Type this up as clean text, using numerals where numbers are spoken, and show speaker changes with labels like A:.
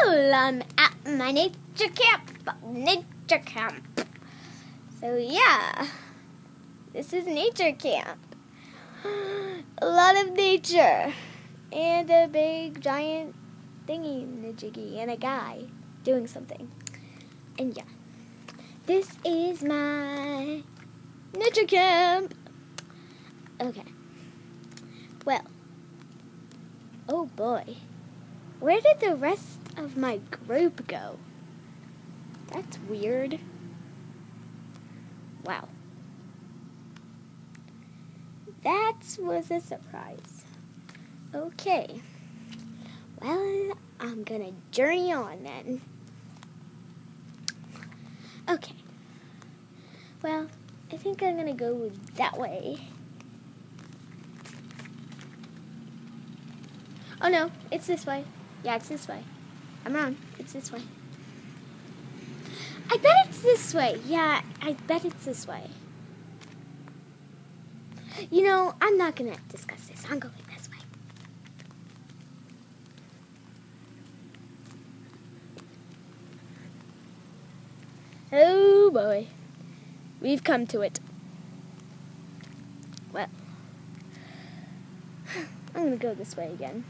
A: Well, I'm at my nature camp. So yeah, this is nature camp. A lot of nature. And a big giant thingy-majiggy and a guy doing something. And yeah, this is my nature camp. Okay. Well, oh boy. Where did the rest of my group go? That's weird. Wow. That was a surprise. Okay. Well, I'm gonna journey on then. Okay. Well, I think I'm gonna go that way. Oh no, it's this way. Yeah, it's this way. I'm wrong. It's this way. I bet it's this way. Yeah, I bet it's this way. You know, I'm not gonna discuss this. I'm going this way. Oh boy. We've come to it. Well, I'm gonna go this way again.